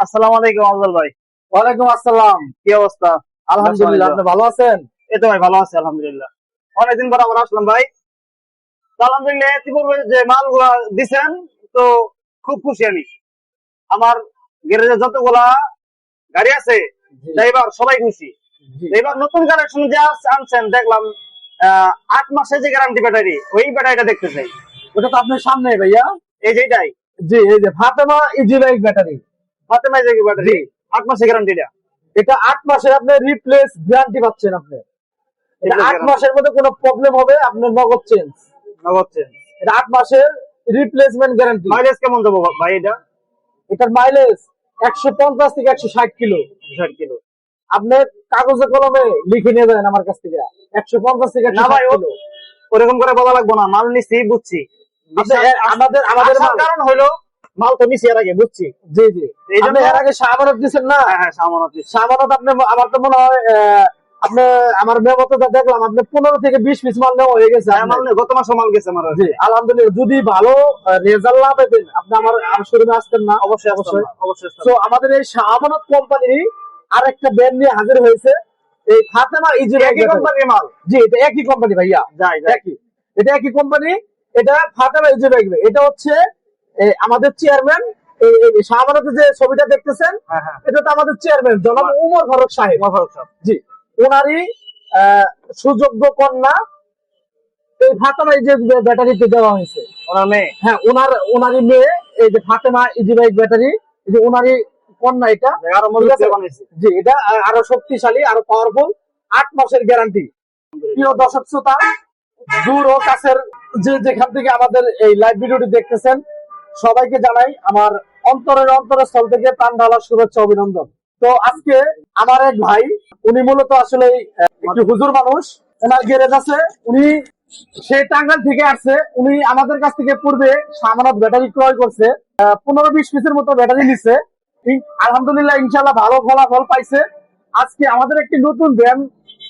আসসালামু আলাইকুম আফজাল ভাই। ওয়ালাইকুম আসসালাম। কি অবস্থা? আলহামদুলিল্লাহ, আপনি ভালো আছেন? এই তো ভাই ভালো আছি আলহামদুলিল্লাহ। অনেকদিন পর আবার আসলাম ভাই। তো আলহামদুলিল্লাহ ইতিপূর্বে যে মালগুলা দিছেন, তো খুব খুশি আমি। আমার গ্যারেজে যতগুলা গাড়ি আছে জি, ড্রাইভার সবাই খুশি। জি। এবার নতুন কালেকশন যে আনছেন দেখলাম 8 মাসে যে গ্যারান্টি ব্যাটারি, ওই ব্যাটারিটা দেখতে চাই। ওটা তো আপনার সামনে ভাইয়া। এই যে এটাই জি, এই যে Fatema easy bike battery. Fatema যে ব্যাটারি জি, 8 মাসে গ্যারান্টিটা। এটা 8 মাসের আপনি রিপ্লেস গ্যারান্টি পাচ্ছেন আপনি। এটা 8 মাসের মধ্যে কোনো প্রবলেম হবে আপনার নগদ চেঞ্জ। নগদ। এটা 8 মাসের রিপ্লেসমেন্ট গ্যারান্টি। মাইলেজ কেমন যাবো ভাই এটা? এটার মাইলেজ 150 থেকে 160 কিলো। 60 কিলো। আপনি কাগজে কলমে লিখে নিয়ে যাবেন আমার কাছ থেকে 150 থেকে না ভাই 160 কিলো। ওরকম করে বলা লাগবো না, মাল নিছি বুঝছি। আমাদের আসার কারণ হলো মাল তো নিছি এর আগে বুঝছি। জি জি, এই জন্য এর আগে সামানত দিচ্ছেন না। হ্যাঁ সামানত দিছি। সামানত আপনি, আমার তো মনে হয় আপনি, আমার মেমোতে দেখলাম আপনি 15 থেকে 20 পিস মাল নেওয়া হয়ে গেছে। মাল গত মাসে মাল গেছে আমার। জি আলহামদুলিল্লাহ, যদি ভালো রেজাল্ট না পেতেন আপনি আমার শোরুমে আসতেন না। অবশ্যই অবশ্যই অবশ্যই। তো আমাদের এই সামানত কোম্পানি আরেকটা ব্র্যান্ড নিয়ে হাজির হয়েছে, এই ফাতেমা ইজি বাইক কোম্পানির মাল। জি, এটা একই কোম্পানি ভাইয়া। একই, এটা একই কোম্পানি। এটা ফাতেমা ইজি বাইক। এটা হচ্ছে আমাদের চেয়ারম্যান, শাহবানাতে যে ছবিটা দেখতেছেন, এটা তো আমাদের চেয়ারম্যান জনাব উমর ফারুক সাহেব। জি, ওনারই সুযোগ্য কন্যা এই ফাতেমা ইজি ব্যাটারিতে দেওয়া হয়েছে। ওনার মেয়ে? হ্যাঁ, ওনারই মেয়ে এই যে ফাতেমা ইজি বাইক ব্যাটারি, এই যে ওনারই কন্যা। এটা জি, এটা আরো শক্তিশালী, আরো পাওয়ারফুল। 8 মাসের গ্যারান্টি। প্রিয় দর্শক শ্রোতা, দূর ও কাছের যে যেখান থেকে আমাদের এই লাইভ ভিডিওটি দেখতেছেন, সবাইকে জানাই আমার অন্তরস্থল থেকে প্রাণ ঢালার শুভেচ্ছা, অভিনন্দন। তো আজকে আমার এক ভাই, উনি মূলত আসলে একটি হুজুর মানুষ, ওনার গ্যারেজ আছে। উনি সে টাঙ্গাইল থেকে আসছে। উনি আমাদের কাছ থেকে পূর্বে সামানত ব্যাটারি ক্রয় করছে, 15-20 পিসের মতো ব্যাটারি নিচ্ছে। আলহামদুলিল্লাহ ইনশাল্লাহ ভালো ফলাফল পাইছে। আজকে আমাদের একটি নতুন ব্র্যান্ড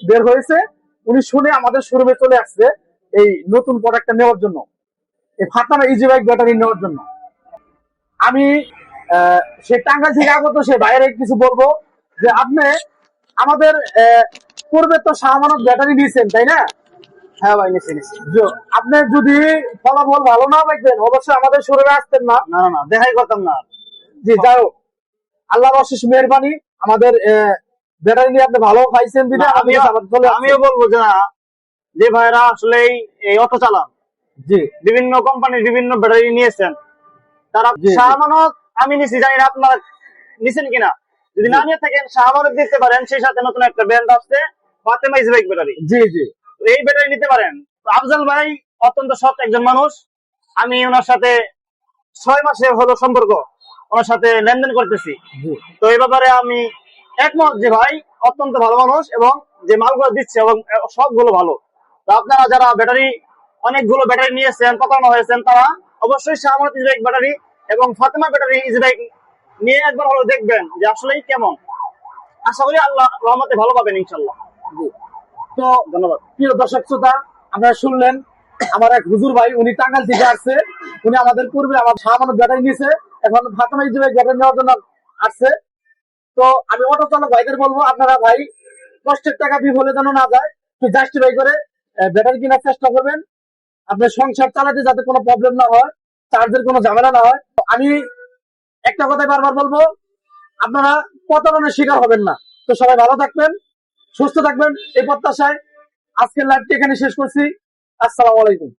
বের হয়েছে, উনি শুনে আমাদের শোরুমে চলে আসছে এই নতুন প্রোডাক্টটা নেওয়ার জন্য, এই ফাতেমা ইজি বাইক ব্যাটারি নেওয়ার জন্য। আমি সে টাঙ্গাইল থেকে আগত সে বাইরে কিছু বলবো যে আপনি আমাদের পূর্বে তো সামানত ব্যাটারি নিয়েছেন, তাই না? হ্যাঁ ভাই নিছি। আপনি যদি ফলাফল ভালো না পাইতেন অবশ্যই আমাদের শোরুমে আসতেন না। না না দেখাই করতাম না। জি, যাই হোক, আল্লাহর অশেষ মেহেরবানি, আমাদের ব্যাটারি নিয়ে আপনি ভালো পাইছেন। আমিও বলবো যে ভাইরা আসলে এই অটো চালান, জি, বিভিন্ন কোম্পানির বিভিন্ন ব্যাটারি নিয়েছেন, তারা সামানত আমি নিছি, জানি না আপনারা নিছেন কিনা। যদি না নিয়ে থাকেন সামানত দিতে পারেন। সেই সাথে নতুন একটা ব্র্যান্ড আসছে ফাতেমা ইজি বাইক ব্যাটারি। জি জি, এই ব্যাটারি নিতে পারেন। আফজাল ভাই অত্যন্ত সৎ একজন মানুষ। আমি ওনার সাথে 6 মাসের হলো সম্পর্ক, ওনার সাথে লেনদেন করতেছি। তো এই ব্যাপারে আমি একমত যে ভাই অত্যন্ত ভালো মানুষ এবং যে মালগুলো দিচ্ছে এবং সবগুলো ভালো। তো আপনারা যারা ব্যাটারি অনেকগুলো ব্যাটারি নিয়েছেন, প্রতারণা হয়েছেন, তারা অবশ্যই সামানত ইজি বাইক ব্যাটারি এবং ফাতেমা ব্যাটারি ইজি বাইক নিয়ে একবার হলো দেখবেন যে আসলেই কেমন। আশা করি আল্লাহ রহমতে ভালো পাবেন ইনশাল্লাহ। তো ধন্যবাদ। প্রিয় দর্শক শ্রোতা, আপনারা শুনলেন আমার এক হুজুর ভাই, উনি টাঙ্গাইল থেকে আসছে। উনি আমাদের পূর্বে আমার সামান্য ব্যাটারি নিয়েছে, এখন ফাতেমা ইজি বাইক ব্যাটারি নেওয়ার জন্য আসছে। তো আমি অটো চালক ভাইদের বলবো, আপনারা ভাই কষ্টের টাকা বিফলে যেন না যায়, একটু জাস্টিফাই করে ব্যাটারি কেনার চেষ্টা করবেন। আপনার সংসার চালাতে যাতে কোনো প্রবলেম না হয়, চার্জের কোনো ঝামেলা না হয়। আমি একটা কথাই বারবার বলবো, আপনারা প্রতারণার শিকার হবেন না। তো সবাই ভালো থাকবেন, সুস্থ থাকবেন এই প্রত্যাশায় আজকের লাইভটি এখানে শেষ করছি। আসসালামু আলাইকুম।